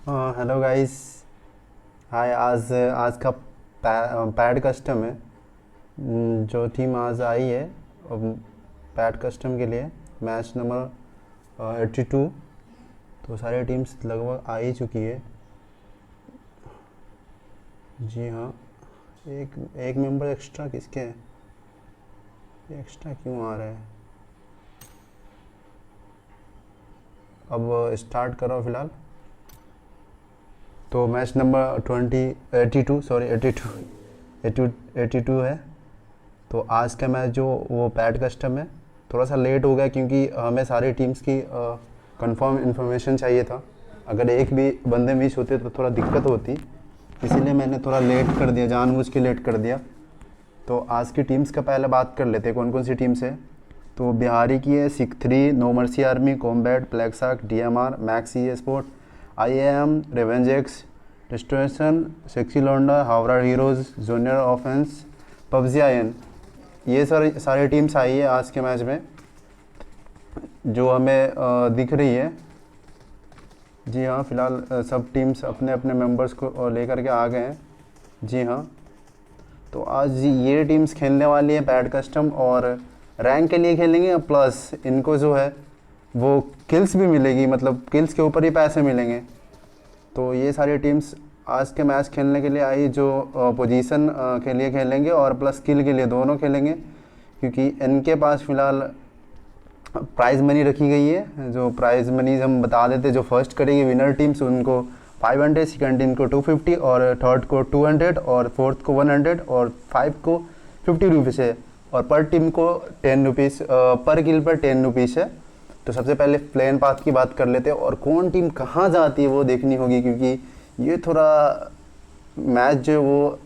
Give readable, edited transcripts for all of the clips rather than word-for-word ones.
Hello guys. हाय। आज आज का पैड कस्टम है। जो टीम आज आई है पैड कस्टम के लिए मैच नंबर 82। तो सारी टीम्स लगभग आ ही चुकी है। जी हाँ। एक एक मेंबर एक्स्ट्रा किसके है? ये एक्स्ट्रा क्यों आ रहा है? अब स्टार्ट करो फिलहाल। तो मैच नंबर 82, सॉरी 82 है। तो आज का मैच जो वो पैड कस्टम है। थोड़ा सा लेट हो गया क्योंकि हमें सारी टीम्स की कंफर्म इन्फॉर्मेशन चाहिए था। अगर एक भी बंदे मिस होते तो थोड़ा दिक्कत होती, इसीलिए मैंने थोड़ा लेट कर दिया, जानबूझ के लेट कर दिया। तो आज की टीम्स का पहले बात कर लेते हैं कौन कौन सी टीम्स है। तो बिहारी की है सिख 3, no mercy army, combat, black shark, DMR, max e sport, IAM, revenge X, distraction, sexy लोंडा, Howrah heroes, junior offence, PUBG IN। ये सारी टीम्स आई है आज के मैच में जो हमें दिख रही है। जी हाँ, फिलहाल सब टीम्स अपने अपने मेंबर्स को लेकर के आ गए हैं। जी हाँ। तो आज ये टीम्स खेलने वाली है पैड कस्टम और रैंक के लिए खेलेंगे, प्लस इनको जो है वो किल्स भी मिलेगी, मतलब किल्स के ऊपर ही पैसे मिलेंगे। तो ये सारी टीम्स आज के मैच खेलने के लिए आई, जो पोजीशन के लिए खेलेंगे और प्लस किल के लिए दोनों खेलेंगे, क्योंकि इनके पास फ़िलहाल प्राइज़ मनी रखी गई है। जो प्राइज़ मनी हम बता देते, जो फर्स्ट करेगी विनर टीम्स उनको 500, सेकंड टीम को 250 और थर्ड को 200 और फोर्थ को 100 और 5 को 50 रुपीज़ है। और पर टीम को 10 रुपीज़, पर किल पर 10 रुपीज़ है। तो सबसे पहले प्लेन पाथ की बात कर लेते हैं और कौन टीम कहाँ जाती है वो देखनी होगी, क्योंकि ये थोड़ा मैच जो वो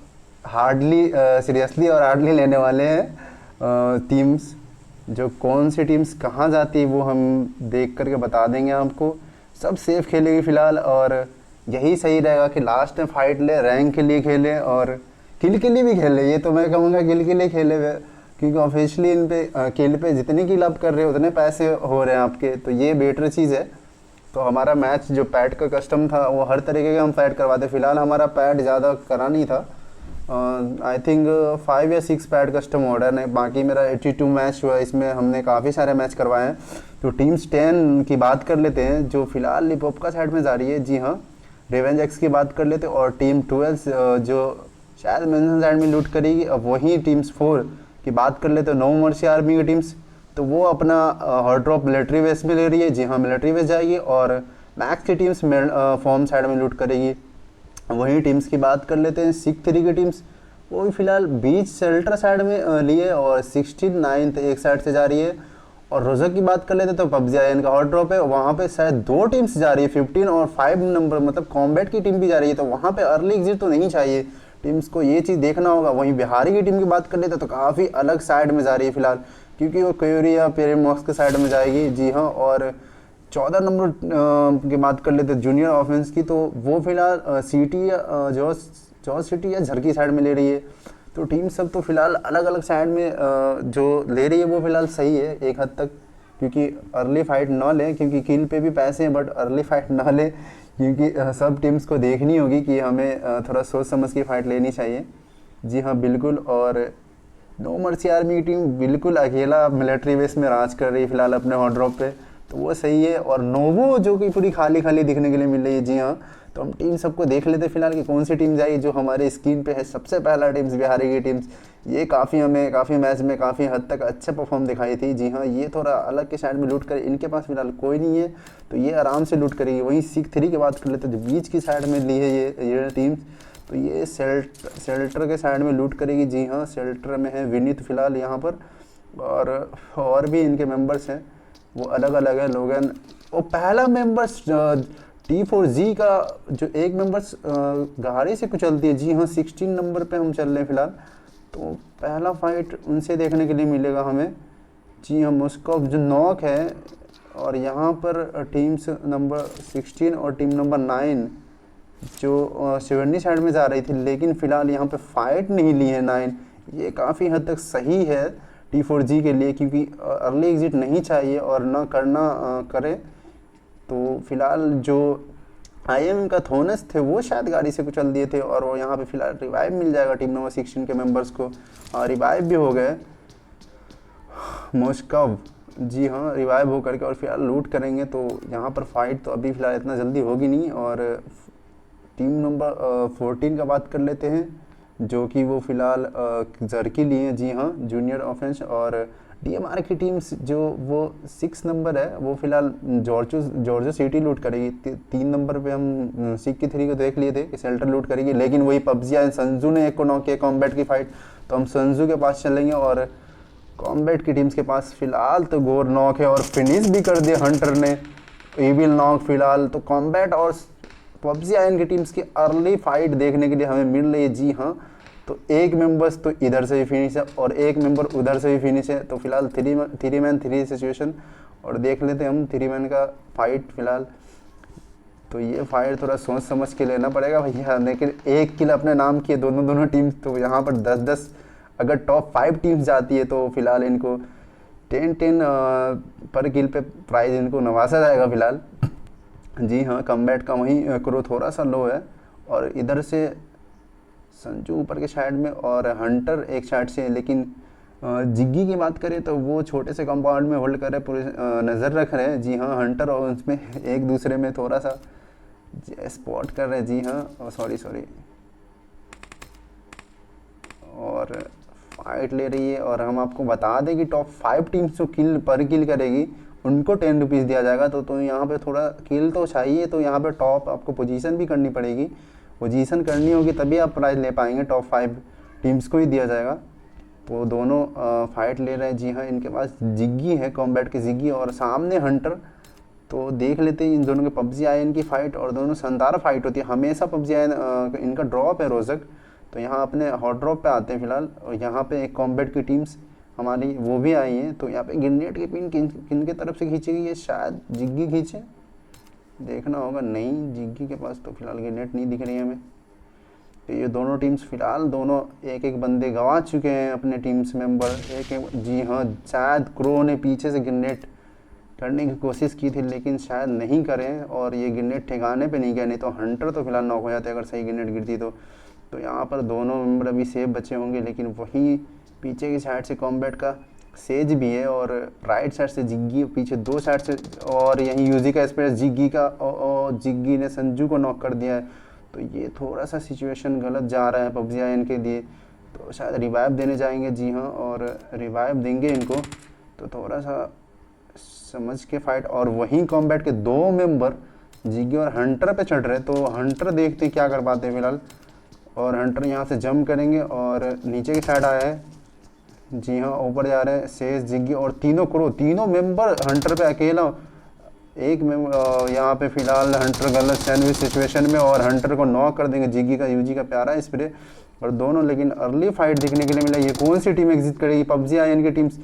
हार्डली सीरियसली और हार्डली लेने वाले हैं। टीम्स जो कौन सी टीम्स कहाँ जाती है वो हम देख करके बता देंगे आपको। सब सेफ खेलेगी फ़िलहाल और यही सही रहेगा कि लास्ट में फाइट ले, रैंक के लिए खेले और किल के लिए भी खेले। ये तो मैं कहूँगा किल के लिए खेले हुए, क्योंकि ऑफिशियली इन पे किल पे जितने किल आप कर रहे हो उतने पैसे हो रहे हैं आपके, तो ये बेटर चीज़ है। तो हमारा मैच जो पैड का कस्टम था वो हर तरीके के हम पैड करवाते। फ़िलहाल हमारा पैड ज़्यादा करा नहीं था, आई थिंक 5 या 6 पैड कस्टम ऑर्डर है। बाकी मेरा 82 मैच हुआ, इसमें हमने काफ़ी सारे मैच करवाए हैं। तो टीम्स 10 की बात कर लेते हैं जो फ़िलहाल लिपोप का साइड में जा रही है। जी हाँ, रेवेंज एक्स की बात कर लेते हैं और टीम 12 जो शायद मेंशन साइड में लूट करेगी। अब वही टीम्स 4 की बात कर लेते हैं, नो मर्सी आर्मी की टीम्स। तो वो अपना हॉट ड्रॉप मिलिट्री बेस में ले रही है। जी हाँ, मिलिट्री बेस जाएगी और मैक्स की टीम्स फॉर्म साइड में लूट करेगी। वही टीम्स की बात कर लेते हैं, सिख 3 की टीम्स वो भी फिलहाल बीच शेल्टर साइड में लिए और 69th एक साइड से जा रही है। और रोज़ा की बात कर लेते तो पबजी IN का हॉट ड्रॉप है, वहाँ पे शायद 2 टीम्स जा रही है, 15 और 5 नंबर, मतलब कॉम्बैट की टीम भी जा रही है। तो वहाँ पे अर्ली एग्जिट तो नहीं चाहिए, टीम्स को ये चीज़ देखना होगा। वहीं बिहारी की टीम की बात कर लेते तो काफ़ी अलग साइड में जा रही है फिलहाल, क्योंकि वो क्यूरी या पेरीमॉक्स के साइड में जाएगी। जी हाँ। और 14 नंबर की बात कर लेते जूनियर ऑफेंस की, तो वो फिलहाल सिटी या जॉर्ज सिटी या झरकी साइड में ले रही है। तो टीम सब तो फिलहाल अलग अलग साइड में जो ले रही है वो फिलहाल सही है एक हद तक, क्योंकि अर्ली फाइट ना लें, क्योंकि किल पे भी पैसे हैं, बट अर्ली फाइट ना लें, क्योंकि सब टीम्स को देखनी होगी कि हमें थोड़ा सोच समझ के फाइट लेनी चाहिए। जी हाँ, बिल्कुल। और नो मर्सी आर्मी की टीम बिल्कुल अकेला मिलिट्री बेस में राज कर रही है फिलहाल अपने हॉट ड्रॉप पे, तो वो सही है। और नोवो जो कि पूरी खाली खाली दिखने के लिए मिल रही है। जी हाँ। तो हम टीम सबको देख लेते फिलहाल कि कौन सी टीम जाएगी। जो हमारे स्क्रीन पे है सबसे पहला टीम्स बिहारी की टीम्स, ये हमें काफ़ी मैच में काफ़ी हद तक अच्छा परफॉर्म दिखाई थी। जी हाँ, ये थोड़ा अलग के साइड में लूट कर, इनके पास फिलहाल कोई नहीं है तो ये आराम से लूट करेगी। वहीं सिख 3 की बात कर लेते हैं जो बीच की साइड में ली है ये टीम्स, तो ये शेल्टर के साइड में लूट करेगी। जी हाँ, शेल्टर में है विनीत फिलहाल यहाँ पर, और भी इनके मेंबर्स हैं वो अलग अलग है। लोगन वो पहला मेंबर्स T4G का जो एक मेंबर्स गाड़ी से कुचलती है। जी हाँ, 16 नंबर पे हम चल रहे हैं फिलहाल, तो पहला फाइट उनसे देखने के लिए मिलेगा हमें। जी हाँ, मुस्कॉफ जो नॉक है, और यहाँ पर टीम्स नंबर 16 और टीम नंबर 9 जो शिवरनी साइड में जा रही थी, लेकिन फ़िलहाल यहाँ पे फाइट नहीं ली है 9। ये काफ़ी हद तक सही है T4G के लिए, क्योंकि अर्ली एग्जिट नहीं चाहिए और ना करना करे। तो फिलहाल जो IM का थोनस थे वो शायद गाड़ी से कुचल दिए थे, और वो यहाँ पे फिलहाल रिवाइव मिल जाएगा टीम नंबर 16 के मेंबर्स को। रिवाइव भी हो गए मोस्कव, जी हाँ, रिवाइव हो करके और फिलहाल लूट करेंगे। तो यहाँ पर फाइट तो अभी फिलहाल इतना जल्दी होगी नहीं। और टीम नंबर 14 का बात कर लेते हैं, जो कि वो फिलहाल जर्की लिए हैं, जी हाँ, जूनियर ऑफेंस। और DMR की टीम जो वो 6 नंबर है, वो फिलहाल जॉर्जो सिटी लूट करेगी। 3 नंबर पे हम सिक्की 3 को देख लिए थे कि शेल्टर लूट करेगी, लेकिन वही पबजी एंड संजू ने एक को नॉक किया कॉम्बैट की फाइट। तो हम संजू के पास चलेंगे, और कॉम्बैट की टीम्स के पास फिलहाल तो गोर नॉक है, और फिनिश भी कर दिया हंटर ने, इविल नॉक फिलहाल। तो कॉम्बैट और पबजी आयन की टीम्स की अर्ली फाइट देखने के लिए हमें मिल रही है, जी हाँ। तो एक मेंबर्स तो इधर से भी फिनिश है और एक मेंबर उधर से भी फिनिश है। तो फिलहाल 3 सिचुएशन, और देख लेते हैं हम 3 मैन का फाइट फिलहाल। तो ये फाइट थोड़ा सोच समझ के लेना पड़ेगा भैया, लेकिन एक किल अपने नाम की है दोनों टीम्स। तो यहाँ पर 10-10 अगर टॉप 5 टीम्स जाती है तो फिलहाल इनको 10-10 पर किल पे प्राइज इनको नवाजा जाएगा फिलहाल, जी हाँ। कम्बैट का वहीं क्रो थोड़ा सा लो है, और इधर से संजू ऊपर के साइड में और हंटर एक साइड से। लेकिन जिग्गी की बात करें तो वो छोटे से कंपाउंड में होल्ड कर रहे, पूरे नज़र रख रहे हैं, जी हाँ। हंटर और उसमें एक दूसरे में थोड़ा सा स्पॉट कर रहे हैं, जी हाँ। सॉरी और फाइट ले रही है। और हम आपको बता दें कि टॉप 5 टीम्स जो किल पर किल करेगी उनको 10 रुपीज़ दिया जाएगा। तो यहाँ पे थोड़ा किल तो चाहिए, तो यहाँ पे टॉप आपको पोजीशन भी करनी पड़ेगी, पोजीशन करनी होगी तभी आप प्राइज़ ले पाएंगे। टॉप 5 टीम्स को ही दिया जाएगा। तो दोनों फाइट ले रहे हैं, जी हाँ। इनके पास जिग्गी है, कॉम्बैट की जिग्गी, और सामने हंटर। तो देख लेते हैं इन दोनों के पबजी आयन की फ़ाइट, और दोनों शानदार फाइट होती है हमेशा। पबजी आयन इनका ड्रॉप है रोजक, तो यहाँ अपने हॉट ड्रॉप पे आते हैं फिलहाल। और यहाँ पे एक कॉम्बैट की टीम्स हमारी वो भी आई हैं। तो यहाँ पे ग्रेनेड की पिन किन की तरफ से खींची गई है, शायद जिग्गी खींचे, देखना होगा। नहीं, जिग्गी के पास तो फिलहाल ग्रेनेड नहीं दिख रही है हमें। तो ये दोनों टीम्स फिलहाल दोनों एक एक बंदे गंवा चुके हैं अपने टीम्स मेंबर, जी हाँ। शायद क्रो ने पीछे से ग्रेनेड करने की कोशिश की थी, लेकिन शायद नहीं करें, और ये ग्रेनेड ठिकाने पे नहीं गया, नहीं तो हंटर तो फिलहाल नॉक हो जाते अगर सही ग्रेनेड गिरती तो यहाँ पर दोनों मेंबर अभी सेफ बचे होंगे। लेकिन वहीं पीछे की साइड से कॉम्बैट का सेज भी है, और राइट साइड से जिग्गी, पीछे 2 साइड से, और यहीं यूजी का स्पेस जिग्गी का, और जिग्गी ने संजू को नॉक कर दिया है। तो ये थोड़ा सा सिचुएशन गलत जा रहा है पबजी आयन के लिए। तो शायद रिवाइव देने जाएंगे, जी हाँ, और रिवाइव देंगे इनको। तो थोड़ा सा समझ के फाइट, और वहीं कॉम्बैट के 2 मेंबर जिग्गी और हंटर पे चढ़ रहे। तो हंटर देखते क्या कर पाते हैं फिलहाल, और हंटर यहाँ से जंप करेंगे और नीचे की साइड आया है, जी हाँ। ऊपर जा रहे हैं शेष, जिग्गी और तीनों मेंबर हंटर पे अकेला। एक मेंबर यहाँ पे फिलहाल हंटर गलत सैंडविच सिचुएशन में, और हंटर को नॉक कर देंगे। जिग्गी का यूजी का प्यारा स्प्रे, और दोनों लेकिन अर्ली फाइट देखने के लिए मिला। ये कौन सी टीम एग्जिट करेगी, पबजी आयन की टीम्स।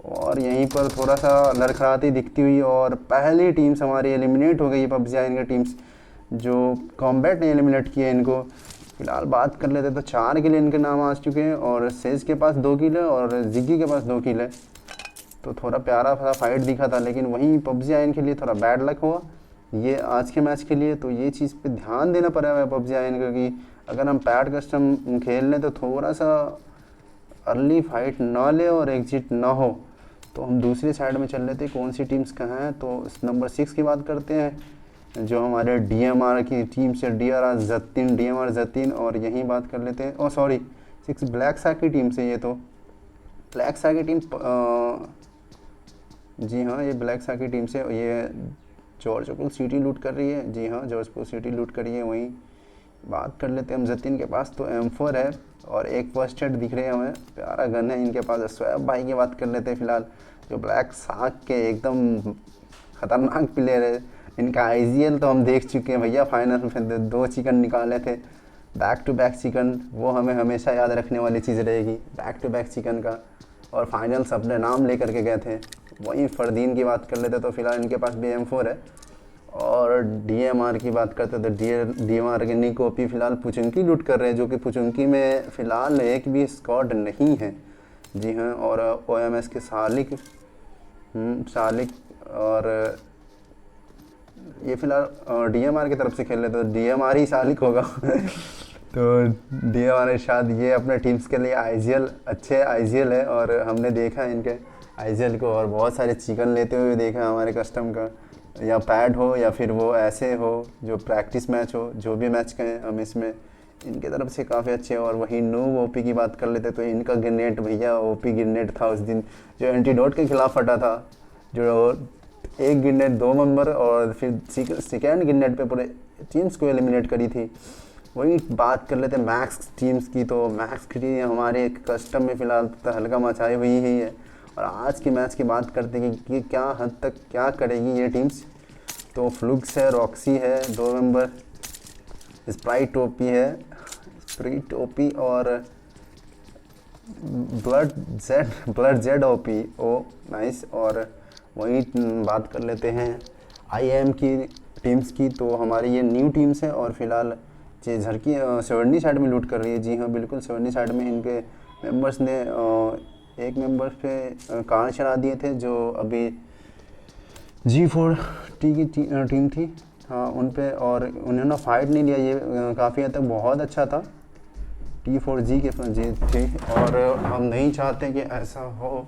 और यहीं पर थोड़ा सा लड़खड़ाती दिखती हुई, और पहली टीम्स हमारी एलिमिनेट हो गई है पबजी आयन की टीम्स, जो कॉम्बैट ने एलिमिनेट किया इनको। फिलहाल बात कर लेते तो 4 किल इनके नाम आ चुके हैं, और सेज के पास 2 किल है, और जिग्गी के पास 2 किल है। तो थोड़ा प्यारा सा फाइट दिखा था, लेकिन वहीं पबजी आयन के लिए थोड़ा बैड लक हुआ ये आज के मैच के लिए। तो ये चीज़ पे ध्यान देना पड़ेगा पबजी आयन का, कि अगर हम पैड कस्टम खेल लें तो थोड़ा सा अर्ली फाइट ना ले और एग्जिट ना हो। तो हम दूसरी साइड में चल लेते हैं, कौन सी टीम्स कहाँ हैं। तो नंबर 6 की बात करते हैं, जो हमारे DMR की टीम से DMR जतीन, और यहीं बात कर लेते हैं। 6 ब्लैक सैक की टीम से। ये तो ब्लैक सैक की टीम, जी हाँ, ये ब्लैक सैक की टीम से ये जॉर्जपुर सिटी लूट कर रही है, जी हाँ, जॉर्जपुर सिटी लूट कर रही है। वहीं बात कर लेते हैं हम जतीन के पास, तो M4 है और एक फर्स्ट एड दिख रहे हैं हमें, प्यारा गन है इनके पास। स्वैब भाई की बात कर लेते हैं फिलहाल, जो ब्लैक सैक के एकदम खतरनाक प्लेयर है। इनका IGL तो हम देख चुके हैं भैया, फाइनल में 2 चिकन निकाले थे, बैक टू बैक चिकन। वो हमें हमेशा याद रखने वाली चीज़ रहेगी, बैक टू बैक चिकन का। और फाइनल्स अपने नाम ले करके गए थे। वहीं फरदीन की बात कर लेते तो फिलहाल इनके पास भी M4 है। और DMR की बात करते तो DMR के निकोपी फिलहाल पुचुंकी लूट कर रहे हैं, जो कि पुचुंकी में फ़िलहाल एक भी स्क्वाड नहीं है, जी हाँ। और OMS के सालिक और ये फिलहाल डीएमआर की तरफ से खेल रहे, तो डीएमआर ही सालिक होगा। तो डीएमआर शायद ये अपने टीम्स के लिए आईजीएल अच्छे आईजीएल है, और हमने देखा है इनके आईजीएल को, और बहुत सारे चिकन लेते हुए देखा हमारे कस्टम का, या पैड हो या फिर वो ऐसे हो जो प्रैक्टिस मैच हो, जो भी मैच कहें हम, इसमें इनके तरफ से काफ़ी अच्छे। और वहीं नूब ओपी की बात कर लेते तो इनका ग्रेनेड भैया ओपी ग्रेनेड था उस दिन, जो एंटीडोट के खिलाफ फटा था, जो एक ग्रेनेड 2 मेंबर और फिर सेकेंड ग्रेनेड पे पूरे टीम्स को एलिमिनेट करी थी। वही बात कर लेते मैक्स टीम्स की, तो मैक्स की हमारे कस्टम में फ़िलहाल तो हल्का मचाई हुई ही है। और आज के मैच की बात करते हैं कि क्या हद तक क्या करेगी ये टीम्स। तो फ्लुक्स है, रॉक्सी है 2 मेंबर, स्प्राइट ओपी है, स्प्रिट ओपी, और ब्लड जेड ओपी ओ नाइस। और वही बात कर लेते हैं आईएम की टीम्स की, तो हमारी ये न्यू टीम्स है और फिलहाल ये झरकी सेवरनी साइड में लूट कर रही है। जी हाँ बिल्कुल, सेवरनी साइड में इनके मेंबर्स ने एक मेंबर पे कार चला दिए थे, जो अभी G4T की टीम थी, हाँ उन पे, और उन्होंने फ़ाइट नहीं लिया, ये काफ़ी हद तक बहुत अच्छा था। T4G के जीत थी, और हम नहीं चाहते कि ऐसा हो।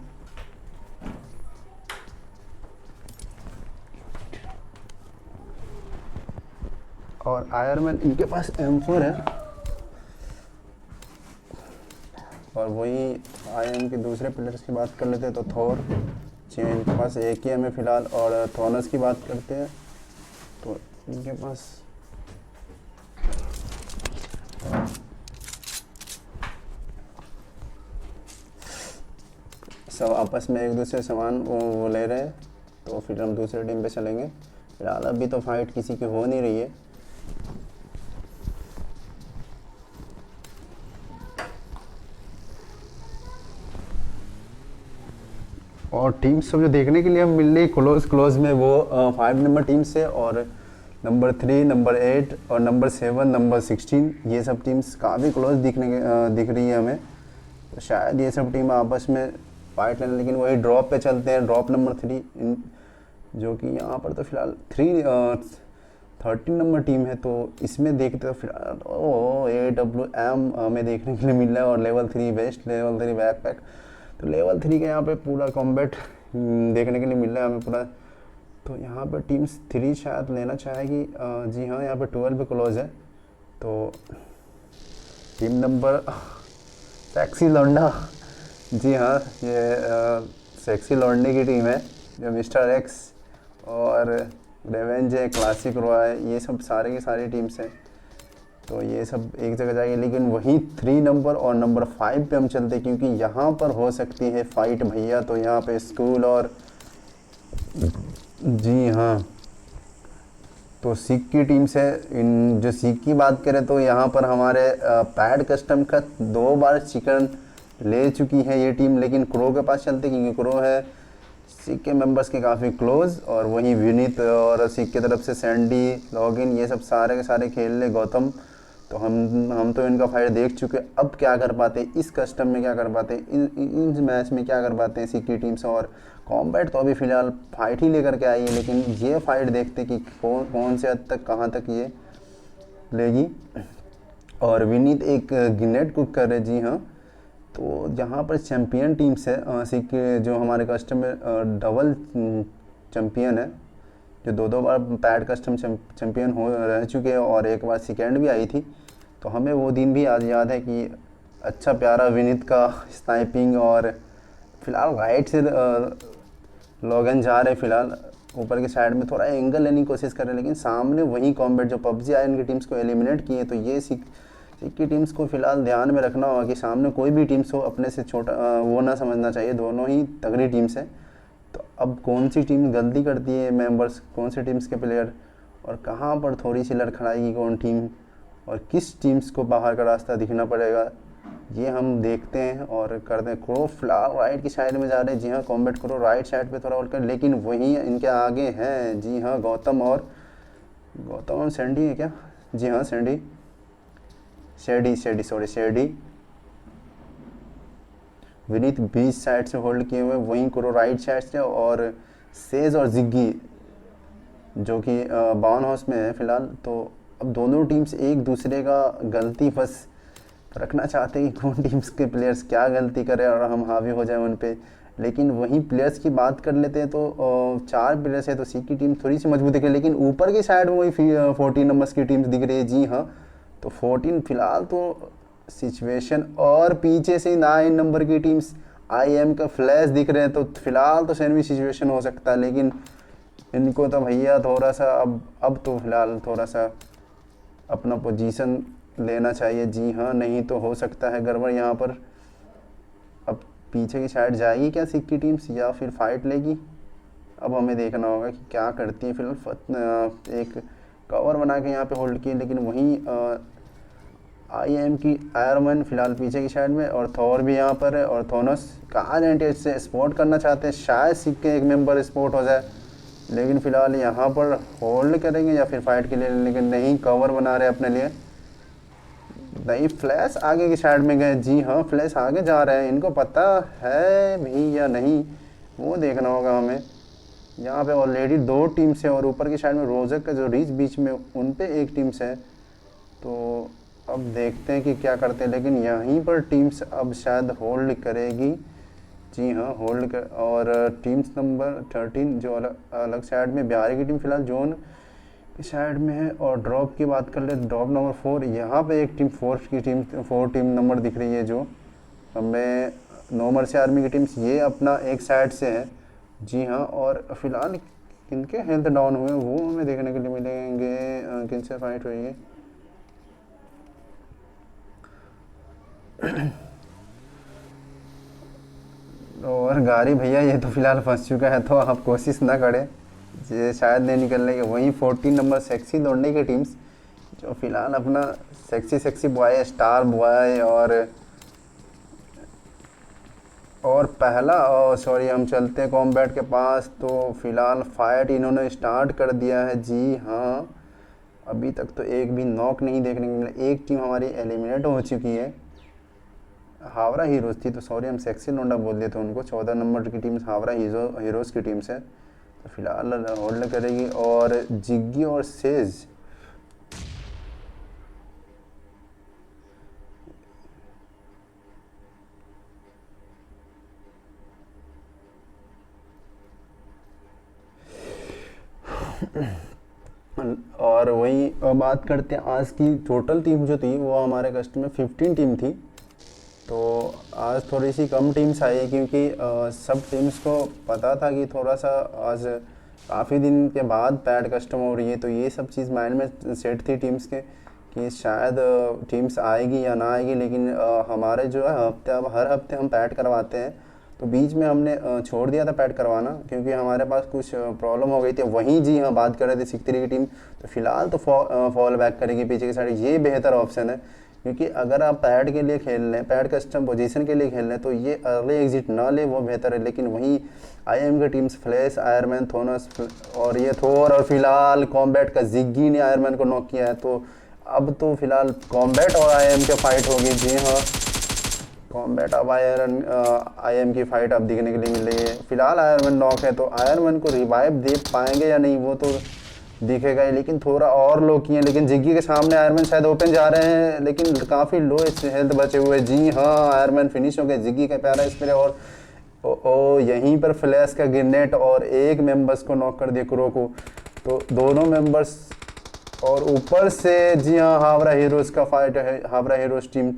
और आयरमैन इनके पास M4 है, और वही आईएम के दूसरे प्लेयर्स की बात कर लेते हैं तो थोर जी इनके पास एक ही है फ़िलहाल। और थोनस की बात करते हैं तो इनके पास सब आपस में एक दूसरे सामान वो ले रहे हैं। तो फिर हम दूसरे टीम पे चलेंगे। फिलहाल अभी तो फाइट किसी की हो नहीं रही है। और टीम सब जो देखने के लिए हम मिल रही क्लोज में, वो 5 नंबर टीम से, और नंबर 3, नंबर 8 और नंबर 7, नंबर 16, ये सब टीम्स काफ़ी क्लोज दिख रही है हमें। तो शायद ये सब टीम आपस में फाइट लेने, लेकिन वही ड्रॉप पे चलते हैं। ड्रॉप नंबर 3 जो कि यहाँ पर तो फिलहाल 13 नंबर टीम है। तो इसमें देखते तो फिलहाल AWM हमें देखने के लिए मिल रहा है, और लेवल 3 वेस्ट, लेवल 3 बैकपैक। तो लेवल 3 का यहाँ पे पूरा कॉम्बैट देखने के लिए मिल रहा है हमें पूरा। तो यहाँ पे टीम्स 3 शायद लेना चाहेगी। जी हाँ, यहाँ पे 12 पे क्लोज है। तो टीम नंबर सेक्सी लौंडा, जी हाँ ये सेक्सी लौंडे की टीम है, जो मिस्टर एक्स और रेवेंज है, क्लासिक रॉय, ये सब सारे की सारी टीम्स हैं। तो ये सब एक जगह जाएगी। लेकिन वहीं 3 नंबर और नंबर 5 पे हम चलते, क्योंकि यहाँ पर हो सकती है फाइट भैया। तो यहाँ पे स्कूल और जी हाँ, तो सीख की टीम से इन जो सीख की बात करें तो यहाँ पर हमारे पैड कस्टम का 2 बार चिकन ले चुकी है ये टीम। लेकिन क्रो के पास चलते, क्योंकि क्रो है सीख के मेंबर्स के काफ़ी क्लोज। और वहीं विनीत और सीख की तरफ से सैंडी, लॉगिन, ये सब सारे के सारे खेल ले, गौतम। तो हम तो इनका फाइट देख चुके। अब क्या कर पाते इस कस्टम में, क्या कर पाते इन मैच में, क्या कर पाते हैं सीख की टीम से। और कॉम्बैट तो अभी फ़िलहाल फाइट ही लेकर के आई है, लेकिन ये फाइट देखते कि कौन से हद तक, कहाँ तक ये लेगी। और विनीत एक ग्रेनेड कुक कर रहे, जी हाँ। तो यहाँ पर चैम्पियन टीम से सीख के जो हमारे कस्टम में डबल चैम्पियन है, जो 2 बार पैड कस्टम चैम्पियन हो रह चुके हैं, और एक बार सेकेंड भी आई थी। तो हमें वो दिन भी आज याद है कि अच्छा प्यारा विनीत का स्नाइपिंग। और फिलहाल राइट से लॉगन जा रहे, फिलहाल ऊपर की साइड में थोड़ा एंगल लेने की कोशिश कर रहे हैं, लेकिन सामने वही कॉम्बैट जो पबजी आयन की टीम्स को एलिमिनेट किए। तो ये सीख की टीम्स को फिलहाल ध्यान में रखना होगा कि सामने कोई भी टीम्स हो, अपने से छोटा वो ना समझना चाहिए। दोनों ही तगड़ी टीम्स है। तो अब कौन सी टीम गलती करती है मेंबर्स, कौन से टीम्स के प्लेयर, और कहाँ पर थोड़ी सी लड़खड़ाएगी कौन टीम, और किस टीम्स को बाहर का रास्ता दिखना पड़ेगा, ये हम देखते हैं और करते हैं। क्रो फिलहाल राइट की साइड में जा रहे हैं, जी हाँ। कॉम्बैट करो राइट साइड पे थोड़ा और कर, लेकिन वहीं इनके आगे हैं, जी हाँ, गौतम और सैंडी है क्या, जी हाँ Sandy, shady. Vineet beach side से होल्ड किए हुए, वहीं करो राइट साइड से, और सेज और जिग्गी जो कि बाउन हाउस में है फ़िलहाल। तो अब दोनों टीम्स एक दूसरे का गलती बस रखना चाहते हैं कि कौन टीम्स के प्लेयर्स क्या गलती करें और हम हावी हो जाए उन पे। लेकिन वहीं प्लेयर्स की बात कर लेते हैं तो 4 प्लेयर्स है तो सी की टीम थोड़ी सी मजबूत दिख रही है, लेकिन ऊपर की साइड में वही 14 नंबर्स की टीम्स दिख रही है। जी हाँ, तो 14 फिलहाल तो सिचुएशन, और पीछे से 9 नंबर की टीम्स IM का फ्लैश दिख रहे हैं, तो फिलहाल तो सेमी सिचुएशन हो सकता है। लेकिन इनको तो भैया थोड़ा सा अब तो फिलहाल थोड़ा सा अपना पोजीशन लेना चाहिए। जी हाँ, नहीं तो हो सकता है गड़बड़ यहाँ पर। अब पीछे की साइड जाएगी क्या सिख की टीम्स या फिर फाइट लेगी, अब हमें देखना होगा कि क्या करती है। फिलहाल एक कवर बना के यहाँ पे होल्ड की, लेकिन वहीं IM की आयरमैन फिलहाल पीछे की साइड में, और थॉर भी यहाँ पर है, और थोनस कहाँ जाए से स्पॉट करना चाहते हैं, शायद सिख के एक मेंबर स्पॉट हो जाए। लेकिन फिलहाल यहाँ पर होल्ड करेंगे या फिर फाइट के लिए, लेकिन नहीं, कवर बना रहे अपने लिए। नहीं, फ्लैश आगे की साइड में गए। जी हाँ, फ्लैश आगे जा रहे हैं, इनको पता है भी या नहीं वो देखना होगा हमें। यहाँ पे ऑलरेडी 2 टीम्स हैं, और ऊपर की साइड में रोजक का जो रीच बीच में उन पे एक टीम्स है। तो अब देखते हैं कि क्या करते हैं, लेकिन यहीं पर टीम्स अब शायद होल्ड करेगी। जी हाँ, होल्ड कर, और टीम्स नंबर 13 जो अलग साइड में बिहारी की टीम फिलहाल जोन की साइड में है। और ड्रॉप की बात कर ले, ड्रॉप नंबर 4, यहाँ पे एक टीम 4 टीम नंबर दिख रही है, जो हमें नॉर्मल आर्मी की टीम्स ये अपना एक साइड से है। जी हाँ, और फिलहाल किनके हेल्थ डाउन हुए वो हमें देखने के लिए मिलेंगे, किनसे फाइट हुई है। और गाड़ी भैया ये तो फिलहाल फंस चुका है, तो आप कोशिश ना करें, ये शायद नहीं निकलने के। वहीं 14 नंबर सेक्सी दौड़ने की टीम्स, जो फिलहाल अपना सेक्सी बॉय, स्टार बॉय, और पहला, सॉरी, हम चलते हैं कॉम्बैट के पास। तो फिलहाल फाइट इन्होंने स्टार्ट कर दिया है। जी हाँ, अभी तक तो एक भी नॉक नहीं देखने को मिला, एक टीम हमारी एलिमिनेट हो चुकी है। हावड़ा हीरोज़ थी, तो सॉरी हम सेक्सी लोंडा बोल देते हैं उनको। 14 नंबर की टीम हावड़ा हीरोज़ की टीम से, तो फिलहाल होल्ड करेगी। और जिग्गी और सेज, और वही बात करते हैं आज की टोटल टीम जो थी वो हमारे कस्ट में 15 टीम थी। तो आज थोड़ी सी कम टीम्स आई है, क्योंकि सब टीम्स को पता था कि थोड़ा सा आज काफ़ी दिन के बाद पैड कस्टम हो रही है, तो ये सब चीज़ माइंड में सेट थी टीम्स के कि शायद टीम्स आएगी या ना आएगी। लेकिन हमारे जो है हफ्ते, अब हर हफ्ते हम पैड करवाते हैं, तो बीच में हमने छोड़ दिया था पैड करवाना, क्योंकि हमारे पास कुछ प्रॉब्लम हो गई थी। वहीं जी हाँ, बात कर रहे थे सिक्तरी की टीम, तो फिलहाल तो फॉल बैक करेगी पीछे की साइड, ये बेहतर ऑप्शन है। क्योंकि अगर आप पैड के लिए खेल लें, पैड कस्टम पोजीशन के लिए खेल लें, तो ये अर्ली एग्जिट ना ले वो बेहतर है। लेकिन वहीं IM की टीम्स फ्लैश, आयरमैन, थोनस, और ये थोर, और फिलहाल कॉम्बैट का जिग्गी ने आयरमैन को नॉक किया है। तो अब तो फिलहाल कॉम्बैट और IM की फाइट होगी। जी हाँ, कॉम्बैट अब IM की फाइट अब दिखने के लिए मिल रही है। फिलहाल आयरमैन नॉक है, तो आयरमैन को रिवाइव दे पाएंगे या नहीं वो तो दिखेगा ही, लेकिन थोड़ा और लो किए। लेकिन जिग्गी के सामने आयरमैन शायद ओपन जा रहे हैं, लेकिन काफ़ी लो हेल्थ बचे हुए। जी हाँ, आयरमैन फिनिश हो गए, जिग्गी का प्यारा स्प्रे, और यहीं पर फ्लैश का ग्रेनेड, और एक मेंबर्स को नॉक कर दिया, क्रो को। तो दोनों मेंबर्स, और ऊपर से जी हाँ, हावड़ा हीरोज़ का फाइट है। हावड़ा हीरोज़ टीम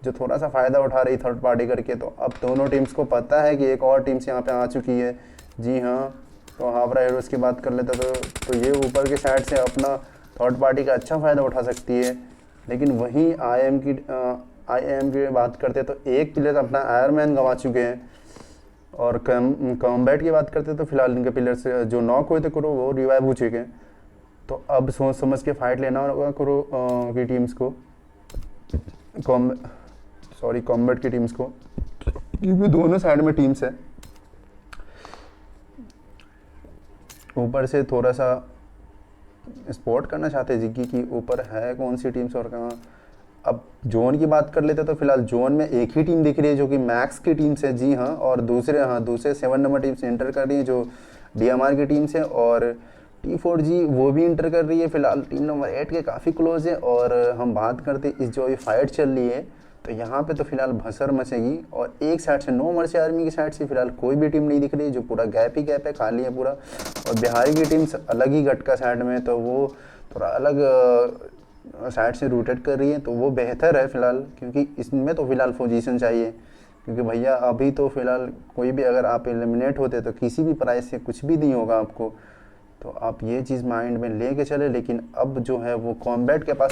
जो थोड़ा सा फ़ायदा उठा रही थर्ड पार्टी करके, तो अब दोनों टीम्स को पता है कि एक और टीम्स यहाँ पे आ चुकी है। जी हाँ, तो हावड़ा हीरोज़ की बात कर लेते तो ये ऊपर के साइड से अपना थर्ड पार्टी का अच्छा फ़ायदा उठा सकती है। लेकिन वहीं IM की बात करते तो एक प्लेयर अपना आयरमैन गंवा चुके हैं। और कॉम्बैट की बात करते तो फिलहाल इनके प्लेयर्स जो नॉक हुए थे करो वो रिवाइव हो चुके हैं। तो अब सोच समझ के फाइट लेना होगा करो की टीम्स को, कॉम्बैट की टीम्स को, क्योंकि दोनों साइड में टीम्स है। ऊपर से थोड़ा सा स्पॉट करना चाहते हैं जिग्गी की ऊपर है कौन सी टीम्स और कहाँ। अब जोन की बात कर लेते तो फिलहाल जोन में एक ही टीम दिख रही है जो कि मैक्स की टीम से। जी हाँ, और दूसरे 7 नंबर टीम से एंटर कर रही है जो DMR की टीम से। और T4G वो भी इंटर कर रही है, फिलहाल टीम नंबर 8 के काफ़ी क्लोज है। और हम बात करते इस जो ये फाइट चल रही है तो यहाँ पे तो फिलहाल भसर मचेगी। और एक साइड से नो मर्सी आर्मी की साइड से फिलहाल कोई भी टीम नहीं दिख रही, जो पूरा गैप ही गैप है, खाली है पूरा। और बिहारी की टीम अलग ही गटका साइड में, तो वो थोड़ा अलग साइड से रूटेट कर रही है, तो वो बेहतर है फिलहाल, क्योंकि इसमें तो फिलहाल पोजीशन चाहिए। क्योंकि भैया अभी तो फिलहाल कोई भी अगर आप एलिमिनेट होते तो किसी भी प्राइस से कुछ भी नहीं होगा आपको, तो आप ये चीज़ माइंड में लेके चले। लेकिन अब जो है वो कॉम्बैट के पास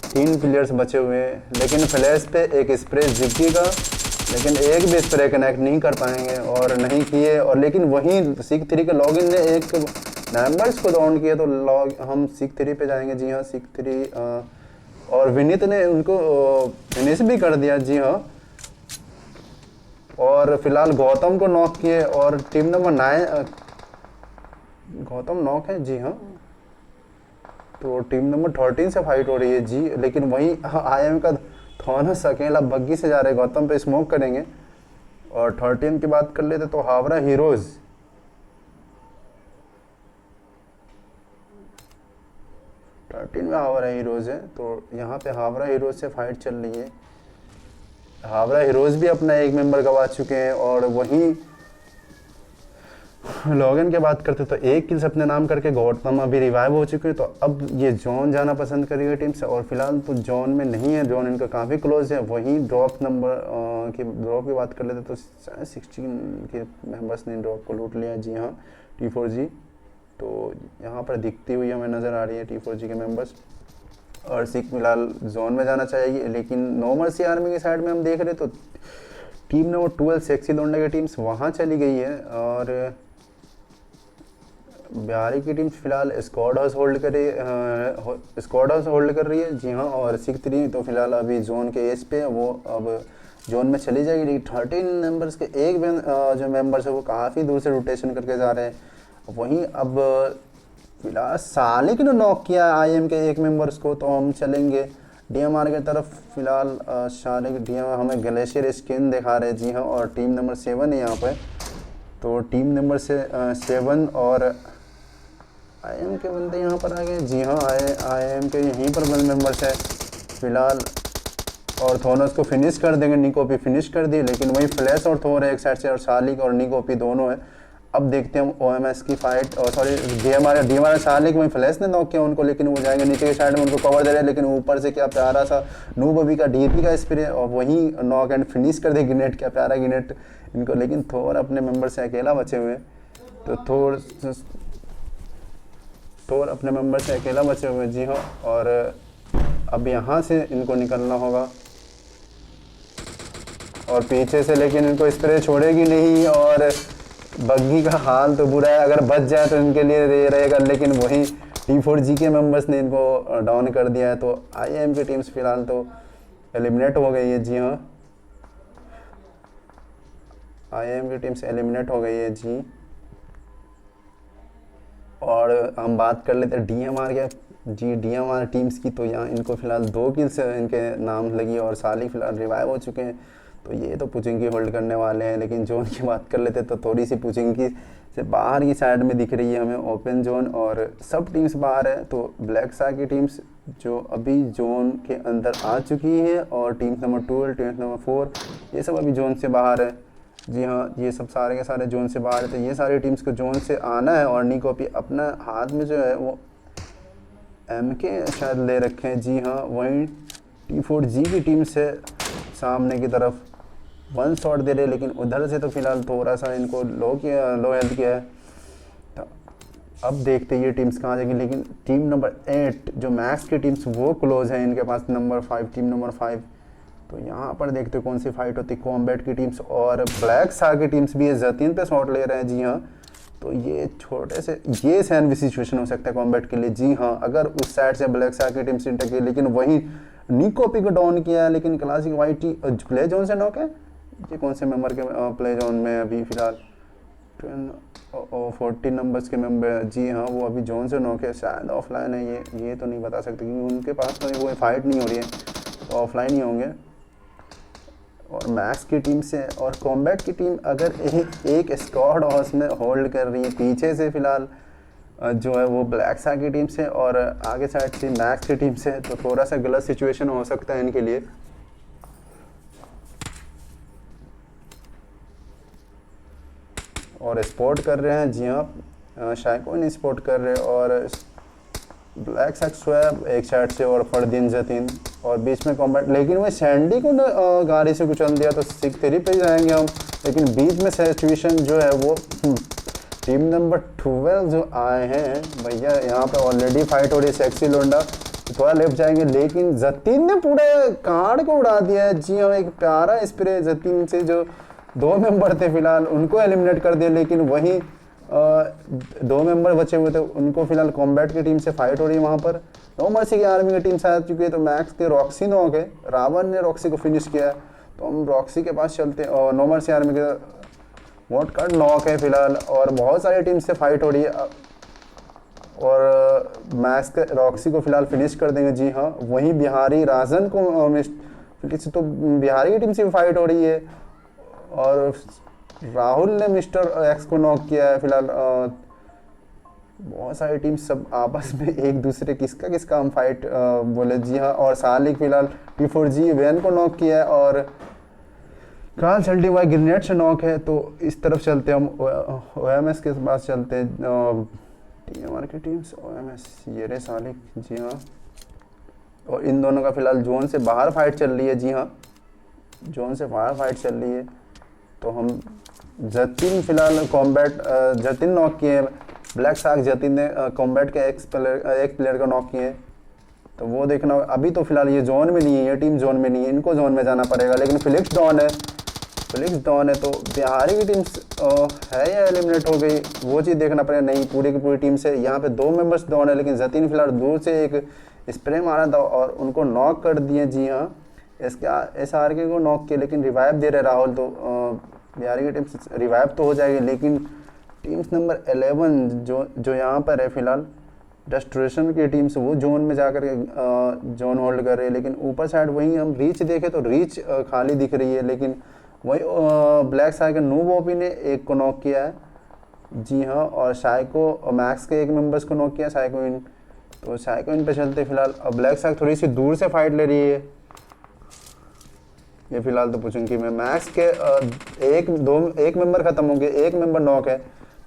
तीन प्लेयर्स बचे हुए हैं, लेकिन फ्लैश पे एक स्प्रे जिगेगा, लेकिन एक भी स्प्रे कनेक्ट नहीं कर पाएंगे और नहीं किए। और लेकिन वहीं सिक 3 के लॉगिन ने एक मेंबर्स को डाउन किया, तो हम सिक 3 पे जाएंगे। जी हाँ, सिक 3 और विनीत ने उनको फिनिश भी कर दिया। जी हाँ, और फिलहाल गौतम को नॉक किए और टीम नंबर 9 गौतम नॉक है। जी हाँ, तो टीम नंबर 13 से फाइट हो रही है जी। लेकिन वहीं IM का थॉनस अकेला बग्गी से जा रहे, गौतम पे स्मोक करेंगे। और 13 की बात कर लेते तो हावड़ा हीरोज, में हावड़ा हीरोज है, तो यहाँ पे हावड़ा हीरोज से फाइट चल रही है। हावड़ा हीरोज भी अपना एक मेंबर गवा चुके हैं। और वहीं लॉगिन की बात करते तो एक किल्स अपने नाम करके गौतम अभी रिवाइव हो चुके हैं, तो अब ये जोन जाना पसंद करेगी टीम से। और फिलहाल तो जोन में नहीं है, जोन इनका काफ़ी क्लोज है। वहीं ड्रॉप की बात कर लेते तो 16 के मेंबर्स ने ड्रॉप को लूट लिया। जी हाँ, T4G तो यहाँ पर दिखती हुई हमें नज़र आ रही है T4G के मेंबर्स। और सिक फिलहाल जोन में जाना चाहिए, लेकिन नो मर्सी आर्मी की साइड में हम देख रहे तो टीम नंबर 12 सेक्सी लोंडा की टीम्स वहाँ चली गई है। और बिहारी की टीम फिलहाल स्क्वाड हाउस होल्ड कर रही है। जी हाँ, और सिक 3 तो फिलहाल अभी जोन के एज पे है, वो अब जोन में चली जाएगी। लेकिन 13 मेंबर्स के एक जो मेंबर्स है वो काफ़ी दूर से रोटेशन करके जा रहे हैं। वहीं अब फिलहाल सालिक ने नॉक किया IM के एक मेंबर्स को, तो हम चलेंगे DMR की तरफ। फिलहाल सालिक DMR हमें ग्लेशियर स्किन दिखा रहे हैं। जी हाँ, और टीम नंबर 7 है यहाँ पे, तो टीम नंबर 7 और IM के बंदे यहाँ पर आ गए। जी हाँ, IM के यहीं पर बंद मेंबर्स है फिलहाल। और थोनस को फिनिश कर देंगे, निकोपी फिनिश कर दी। लेकिन वही फ्लैश और थोर है एक साइड से, और सालिक और निकोपी दोनों है। अब देखते हैं हम OMS की फाइट, और सॉरी DMR सालिक वहीं फ्लैश ने नॉक किया उनको, लेकिन वो जाएंगे नीचे की साइड में, उनको कवर दे रहे हैं। लेकिन ऊपर से क्या प्यारा सा नूब अभी का DP का स्प्रे, और वहीं नॉक एंड फिनिश कर दे ग्रेनेड, क्या प्यारा ग्रेनेड इनको। लेकिन थोर अपने मेंबर से अकेला बचे हुए, तो थोर अपने मेंबर से अकेला बचे हुए। जी हाँ, और अब यहाँ से इनको निकलना होगा और पीछे से, लेकिन इनको स्प्रे छोड़ेगी नहीं। और बग्गी का हाल तो बुरा है, अगर बच जाए तो इनके लिए रहेगा। लेकिन वहीं T4G के मेंबर्स ने इनको डाउन कर दिया है, तो IM की टीम्स फिलहाल तो एलिमिनेट हो गई है। जी हाँ, IM की टीम्स एलिमिनेट हो गई है जी। और हम बात कर लेते हैं DMR के जी, DMR टीम्स की, तो यहाँ इनको फिलहाल 2 किल्स इनके नाम लगी, और सालिक फिलहाल रिवाइव हो चुके हैं, तो ये तो पुचिंगी होल्ड करने वाले हैं। लेकिन जोन की बात कर लेते तो थोड़ी सी पुचिंगी से बाहर की साइड में दिख रही है हमें ओपन जोन, और सब टीम्स बाहर है। तो ब्लैक स्टार की टीम्स जो अभी जोन के अंदर आ चुकी है, और टीम नंबर 12, टीम नंबर 4 ये सब अभी जोन से बाहर है। जी हाँ, ये सब सारे के सारे जोन से बाहर है, तो ये सारी टीम्स को जोन से आना है। और निकोपी अपना हाथ में जो है वो MK शायद ले रखे हैं। जी हाँ, वहीं T4G की टीम से सामने की तरफ 1 शॉट दे रहे, लेकिन उधर से तो फिलहाल थोड़ा सा इनको लो हेल्थ किया है। तो अब देखते ये टीम्स कहाँ जाएगी। लेकिन टीम नंबर 8 जो मैक्स की टीम्स वो क्लोज है इनके पास, नंबर 5 टीम नंबर 5। तो यहाँ पर देखते कौन सी फाइट होती है। कॉम्बैट की टीम्स और ब्लैक स्टार की टीम्स भी जतीन पे शॉट ले रहे हैं। जी हाँ, तो ये छोटे से ये सैन भी सिचुएशन हो सकता है कॉम्बैट के लिए। जी हाँ, अगर उस साइड से ब्लैक स्टार की टीम सिंटक है, लेकिन वहीं निकोपी को डाउन किया है। लेकिन क्लासिक वाइटी प्ले जोन से नॉक है। ये कौन से मेंबर के प्ले जोन में अभी फिलहाल 40 नंबर्स के मेंबर। जी हाँ, वो अभी जोन से नॉक है, शायद ऑफलाइन है ये तो नहीं बता सकते, क्योंकि उनके पास तो वो फाइट नहीं हो रही है, तो ऑफलाइन ही होंगे। और मैक्स की टीम से और कॉम्बैट की टीम अगर एक स्क्वाड हाउस में होल्ड कर रही है पीछे से, फिलहाल जो है वो ब्लैक स्टार की टीम से और आगे साइड से मैक्स की टीम से, तो थोड़ा सा गलत सिचुएशन हो सकता है इनके लिए। और स्पोर्ट कर रहे हैं, जी हाँ शाइकोन स्पोर्ट कर रहे हैं, और ब्लैक साइड स्वैब एक साइड से और फरदीन जतीन, और बीच में कॉम्बैट, लेकिन वो सैंडी को गाड़ी से कुचल दिया, तो 6-3 पे जाएंगे हम। लेकिन बीच में सिचुएशन जो है वो टीम नंबर 12 जो आए हैं भैया, यहाँ पे ऑलरेडी फाइट हो रही है, सेक्सी लोंडा थोड़ा लेफ्ट जाएंगे, लेकिन जतीन ने पूरे कार्ड को उड़ा दिया है। जी हाँ, एक प्यारा स्प्रे जतीन से, जो 2 मेंबर थे फिलहाल उनको एलिमिनेट कर दिया, लेकिन वहीं 2 मेंबर बचे हुए थे, उनको फिलहाल कॉम्बैट की टीम से फाइट हो रही है वहाँ पर। नो मर्सी की आर्मी की टीम से आ चुकी है, तो मैक्स के रॉक्सी नॉक है, रावण ने रॉक्सी को फिनिश किया, तो हम रॉक्सी के पास चलते हैं। और नो मर्सी आर्मी के वोट कार्ड नॉक है फिलहाल, और बहुत सारी टीम से फाइट हो रही है, और मैक्स के रॉक्सी को फिलहाल फिनिश कर देंगे। जी हाँ, वहीं बिहारी राजन को किसी तो बिहारी की टीम से भी फाइट हो रही है, और राहुल ने मिस्टर एक्स को नॉक किया है फिलहाल। बहुत सारी टीम सब आपस में एक दूसरे किसका हम फाइट बोले। जी हाँ, और सालिक फिलहाल T4G वैन को नॉक किया है, और कार्ल चल्टी वाई ग्रेनेड से नॉक है। तो इस तरफ चलते हैं हम, OMS के पास चलते हैं, TMR की टीम्स OMS, ये रे सालिक। जी हाँ, और इन दोनों का फिलहाल जोन से बाहर फाइट चल रही है। जी हाँ, जोन से बाहर फाइट चल रही है, तो हम जतिन फिलहाल कॉम्बैट जतिन नॉक किए, ब्लैक शार्क जतिन ने कॉम्बैट के एक प्लेयर का नॉक किए, तो वो देखना। अभी तो फिलहाल ये जोन में नहीं है, ये टीम जोन में नहीं है, इनको जोन में जाना पड़ेगा। लेकिन फिलिक्स डॉन है, तो बिहारी की टीम है या एलिमिनेट हो गई, वो चीज़ देखना पड़ेगा। नहीं, पूरी की पूरी टीम से यहाँ पे 2 मेंबर्स डॉन है, लेकिन जतिन फिलहाल दूर से एक स्प्रे मारा था और उनको नॉक कर दिए। जी हाँ, SRK को नॉक किया, लेकिन रिवाइव दे रहे राहुल, तो बिहारी की टीम से रिवाइव तो हो जाएगी। लेकिन टीम्स नंबर 11 जो यहाँ पर है फिलहाल, डेस्ट्रेशन की टीम से, वो जोन में जाकर के जोन होल्ड कर रही है। लेकिन ऊपर साइड वहीं हम रीच देखें तो रीच खाली दिख रही है, लेकिन वही ब्लैक साइकिल नूब ओपी ने एक को नॉक किया है। जी हाँ, और साइको और मैक्स के एक मेंबर्स को नॉक किया, साइको इन। तो साइको इन पे चलते फिलहाल। अब ब्लैक साइक थोड़ी सी दूर से फाइट ले रही है, ये फिलहाल तो पूछूंगी मैं। मैक्स के एक मेंबर खत्म हो गए, एक मेंबर नॉक है,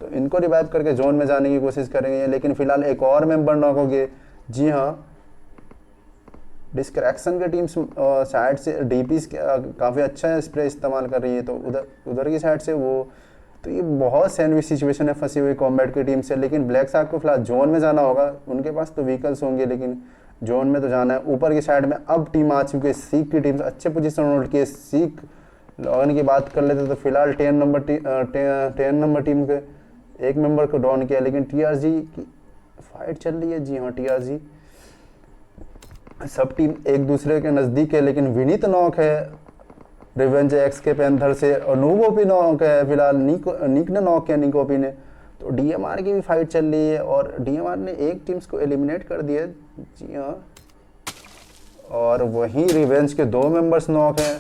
तो इनको रिवाइव करके जोन में जाने की कोशिश करेंगे। लेकिन फिलहाल एक और मेंबर नॉक हो गए। जी हाँ, डिस्क्रैक्शन के टीम साइड से डीपीस काफ़ी अच्छा स्प्रे इस्तेमाल कर रही है, तो उधर की साइड से वो, तो ये बहुत सैंडविच सिचुएशन है फंसी हुई कॉम्बैट की टीम से। लेकिन ब्लैक सार्क को फिलहाल जोन में जाना होगा, उनके पास तो व्हीकल्स होंगे, लेकिन जोन में तो जाना है। ऊपर की साइड में अब टीम आ चुकी है, सीख की टीम अच्छे पोजीशन होल्ड की है। सीख लॉगिन की बात कर लेते तो फिलहाल 10 नंबर टीम के एक मेंबर को डाउन किया, लेकिन TRG की फाइट चल रही है। जी हाँ, TRG सब टीम एक दूसरे के नज़दीक है, लेकिन विनीत नॉक है रिवेंज एक्स के पैंथर से, और नूब ओपी नॉक है फिलहाल। निक ने नॉक किया, निक ओपी ने। तो DMR की भी फाइट चल रही है, और DMR ने एक टीम्स को एलिमिनेट कर दिया। जी हाँ, और वहीं रिवेंज के 2 मेंबर्स नॉक हैं।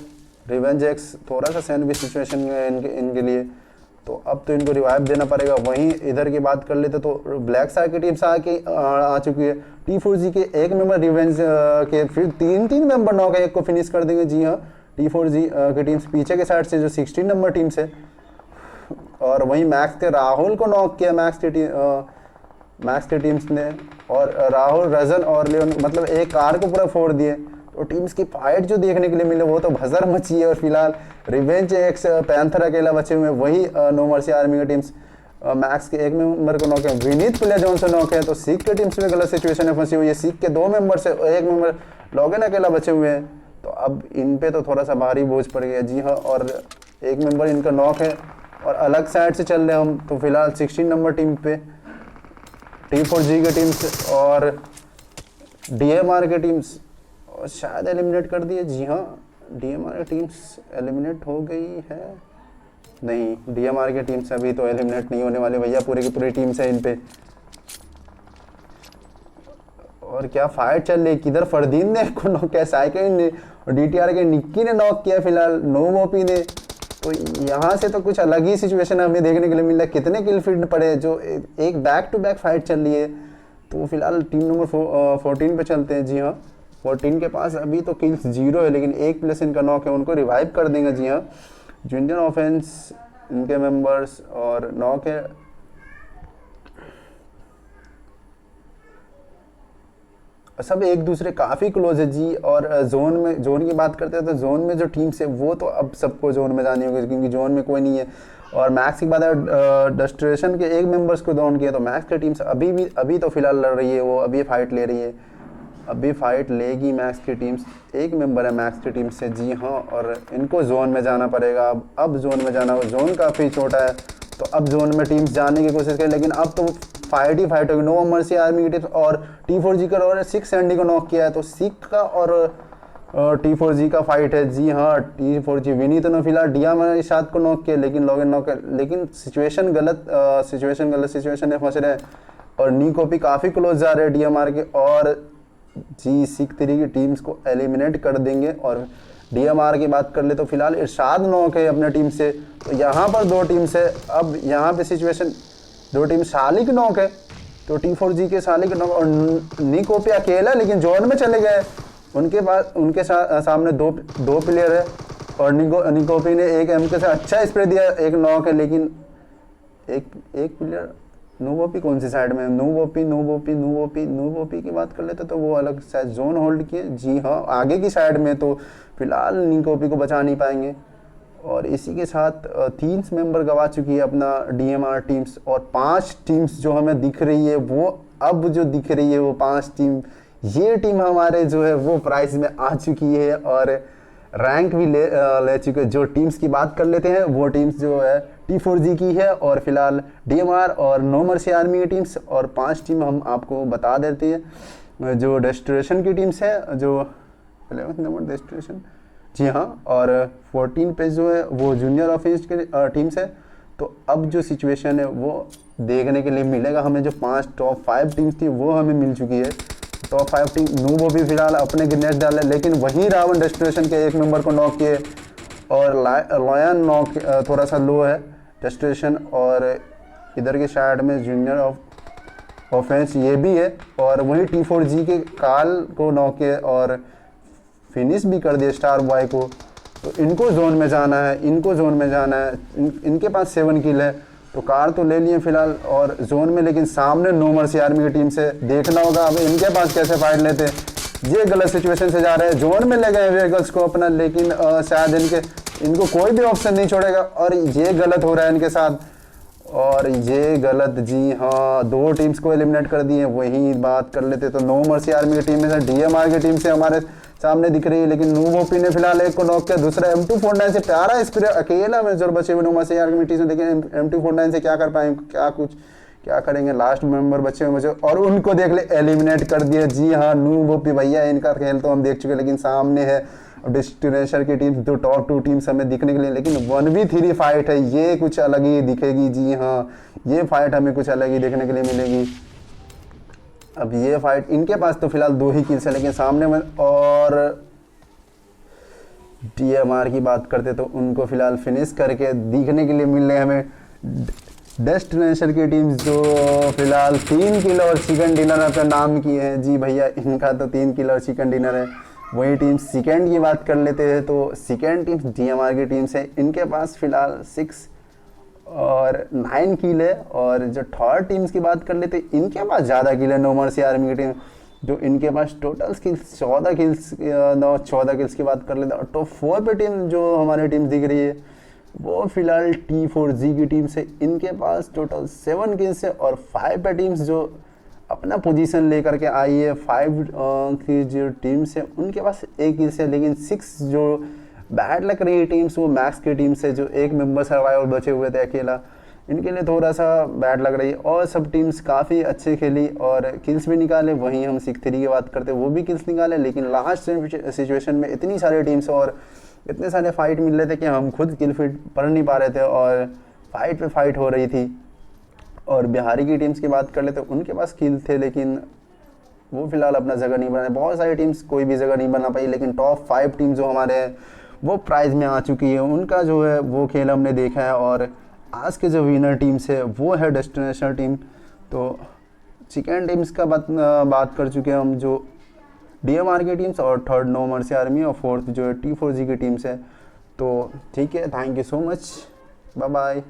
रिवेंज एक्स थोड़ा सा सैंडविच सिचुएशन में है इनके लिए, तो अब तो इनको रिवाइव देना पड़ेगा। वहीं इधर की बात कर लेते तो ब्लैक साइड की टीम से आ चुकी है। T4G के एक मेंबर रिवेंज के फिर 3 मेंबर नॉक है, एक को फिनिश कर देंगे। जी हाँ, T4G की टीम पीछे के साइड से जो 16 नंबर टीम से, और वहीं मैक्स के राहुल को नॉक किया मैक्स की टीम्स ने, और राहुल रजन और लियोन, मतलब एक कार को पूरा फोड़ दिए। तो टीम्स की फाइट जो देखने के लिए मिले वो तो भसर मची है। और फिलहाल रिवेंज एक्स पैंथर अकेला बचे हुए, वही नो मर्सी आर्मी की टीम्स मैक्स के एक मेंबर को नॉक है, विनीत प्लेयर जोन से नॉक है। तो सीख के टीम्स में गलत सिचुएशन है फंसी हुई है। सीख के 2 मेंबर से एक मेंबर लॉगिन अकेला बचे हुए हैं, तो अब इन पे तो थोड़ा सा भारी बोझ पड़ गया। जी हाँ, और एक मेंबर इनका नॉक है, और अलग साइड से चल रहे हम। तो फिलहाल 16 नंबर टीम पे T4G के टीम्स और DMR के टीम्स शायद एलिमिनेट कर दिए। जी हाँ, DMR की टीम्स एलिमिनेट हो गई है। नहीं, DMR की टीम से अभी तो एलिमिनेट नहीं होने वाले भैया, पूरी की पूरी टीम से इन पे। और क्या फाइट चल रही है, किधर फरदीन ने को नॉक किया, साइकिल ने, और DTR के निक्की ने नॉक किया फिलहाल, नोम ओपी ने। तो यहाँ से तो कुछ अलग ही सिचुएशन हमें देखने के लिए मिल रहा है। कितने किल फील्ड पड़े, जो एक बैक टू बैक फाइट चल रही है। तो फिलहाल टीम नंबर 14 पे चलते हैं। जी हाँ, 14 के पास अभी तो किल्स 0 है, लेकिन एक प्लेस इनका नॉक है, उनको रिवाइव कर देंगे। जी हाँ, जूनियर ऑफेंस इनके मेंबर्स और नॉक है। सब एक दूसरे काफ़ी क्लोज है जी। और जोन की बात करते हैं तो जोन में जो टीम्स है वो तो अब सबको जोन में जानी होगी, क्योंकि जोन में कोई नहीं है। और मैक्स की बात है, डेस्टिनेशन के एक मेंबर्स को डाउन किया, तो मैक्स की टीम्स अभी तो फिलहाल लड़ रही है, वो अभी फाइट ले रही है, अभी फाइट लेगी मैक्स की टीम्स। एक मेंबर है मैक्स की टीम से। जी हाँ, और इनको जोन में जाना पड़ेगा। अब जोन में जाना, जोन काफ़ी छोटा है, तो अब जोन में टीम्स जाने की कोशिश करें, लेकिन अब तो फाइट ही फाइट होगी। नो मर्सी आर्मी की टीम्स और T4G का और 6 एंडी को नॉक किया है, तो सिक का और T4G का फाइट है। जी हाँ, T4G विनीत ने फिलहाल DMR को नॉक किया, लेकिन लॉगिन नॉक, लेकिन सिचुएशन गलत सिचुएशन में फंस रहे हैं। और नीकोपी काफ़ी क्लोज जा रहे हैं DMR के, और जी सिक 3 की टीम्स को एलिमिनेट कर देंगे। और DMR की बात कर ले तो फिलहाल इरशाद नॉक है अपने टीम से। तो यहाँ पर 2 टीम्स है। अब यहाँ पे सिचुएशन 2 टीम शालिक नॉक है, तो T4G के शालिक नॉक, और निकोपी अकेला लेकिन जोन में चले गए। उनके पास उनके सामने दो प्लेयर है, और निकोपी ने एक MK से अच्छा स्प्रे दिया, एक नॉक है, लेकिन एक प्लेयर नूवोपी कौन सी साइड में है? नूवोपी की बात कर लेते तो वो अलग शायद जोन होल्ड किए। जी हाँ, आगे की साइड में, तो फिलहाल निकोपी को बचा नहीं पाएंगे। और इसी के साथ 3 मेंबर गवा चुकी है अपना DMR टीम्स, और 5 टीम्स जो हमें दिख रही है वो अब जो दिख रही है वो 5 टीम, ये टीम हमारे जो है वो प्राइस में आ चुकी है और रैंक भी ले चुके हैं। जो टीम्स की बात कर लेते हैं वो टीम्स जो है T4G की है, और फिलहाल DMR और नो मर्सी आर्मी की टीम्स, और 5 टीम हम आपको बता देते हैं। जो डेस्टिनेशन की टीम्स है, जो 11th नंबर डेस्टिनेशन, जी हाँ, और 14 पे जो है वो जूनियर ऑफेंस के टीम्स है। तो अब जो सिचुएशन है वो देखने के लिए मिलेगा हमें। जो 5 टॉप 5 टीम्स थी वो हमें मिल चुकी है। टॉप 5 टीम नूबो भी फिलहाल अपने ग्रेनेड डाले, लेकिन वहीं रावण डेस्टिनेशन के एक मेंबर को नॉक किए, और लॉयन नॉक थोड़ा सा लो है डेस्टिनेशन, और इधर के साइड में जूनियर ऑफेंस ये भी है, और वहीं T4G के काल को नॉक किए और फिनिश भी कर दिया स्टार बॉय को। तो इनको जोन में जाना है, इनके पास 7 किल है, तो कार तो ले लिए फिलहाल और जोन में, लेकिन सामने नो मर्सी आर्मी की टीम से देखना होगा अब इनके पास कैसे फाइट लेते हैं। ये गलत सिचुएशन से जा रहे हैं, जोन में ले गए व्हीकल्स को अपना, लेकिन शायद इनको कोई भी ऑप्शन नहीं छोड़ेगा, और ये गलत हो रहा है इनके साथ, और ये गलत। जी हाँ, 2 टीम्स को एलिमिनेट कर दिए। वही बात कर लेते तो नो मर्सी आर्मी की टीम में से DMR की टीम से हमारे सामने दिख रही है, लेकिन नूवोपी ने फिलहाल एक को नॉक किया, दूसरा M249 से प्यारा स्प्रे अकेला में जोर बचे हुए नो मर्सी आर्मी की टीम से, लेकिन M249 से क्या कर पाएंगे, क्या करेंगे, लास्ट मेंबर बचे हुए और उनको देख ले एलिमिनेट कर दिया। जी हाँ, नूवोपी भैया, इनका खेल तो हम देख चुके, लेकिन सामने है डेस्टिनेशन की टीम, जो टॉप 2 टीम्स हमें दिखने के लिए, लेकिन 1v3 फाइट है, ये कुछ अलग ही दिखेगी। जी हाँ, ये फाइट हमें कुछ अलग ही देखने के लिए मिलेगी। अब ये फाइट, इनके पास तो फिलहाल 2 ही किल्स है, लेकिन सामने में, और DMR की बात करते तो उनको फिलहाल फिनिश करके दिखने के लिए मिल रहे हैं हमें डेस्टिनेशन की टीम्स, जो फिलहाल 3 किल और चिकन डिनर अपना नाम किए हैं। जी भैया, इनका तो 3 किल और चिकन डिनर है। वही टीम सेकेंड की बात कर लेते हैं तो सेकेंड टीम DMR की टीम से, इनके पास फिलहाल 6 और 9 किल है। और जो थर्ड टीम्स की बात कर लेते हैं, इनके पास ज़्यादा किल है, नो मर्सी आर्मी की टीम, जो इनके पास टोटल किल्स 14 किल्स की बात कर लेते हैं। और टॉप 4 पे टीम जो हमारी टीम दिख रही है वो फिलहाल T4G की टीम से, इनके पास टोटल 7 किल्स है। और 5 पे टीम्स जो अपना पोजीशन लेकर के आई है, 5 की जो टीम्स है उनके पास 1 किल्स है, लेकिन 6 जो बैड लग रही है टीम्स वो मैक्स की टीम से, जो एक मेंबर सर्वाइवर बचे हुए थे अकेला, इनके लिए थोड़ा सा बैड लग रही है। और सब टीम्स काफ़ी अच्छी खेली और किल्स भी निकाले। वहीं हम सिक 3 की बात करते हैं, वो भी किल्स निकाले, लेकिन लास्ट सिचुएशन में इतनी सारी टीम्स और इतने सारे फाइट मिल रहे थे कि हम खुद किल फीड पढ़ नहीं पा रहे थे, और फाइट पे फाइट हो रही थी। और बिहारी की टीम्स की बात कर लेते, उनके पास किल थे, लेकिन वो फिलहाल अपना जगह नहीं बनाए। बहुत सारी टीम्स कोई भी जगह नहीं बना पाई, लेकिन टॉप 5 टीम जो हमारे हैं वो प्राइज़ में आ चुकी है, उनका जो है वो खेल हमने देखा है। और आज के जो विनर टीम्स है वो है डेस्टिनेशन टीम। तो सेकेंड टीम्स का बात कर चुके हैं हम, जो DMR की टीम्स, और थर्ड नो मर्सी आर्मी, और फोर्थ जो है T4G की टीम्स है। तो ठीक है, thank you so much, bye bye.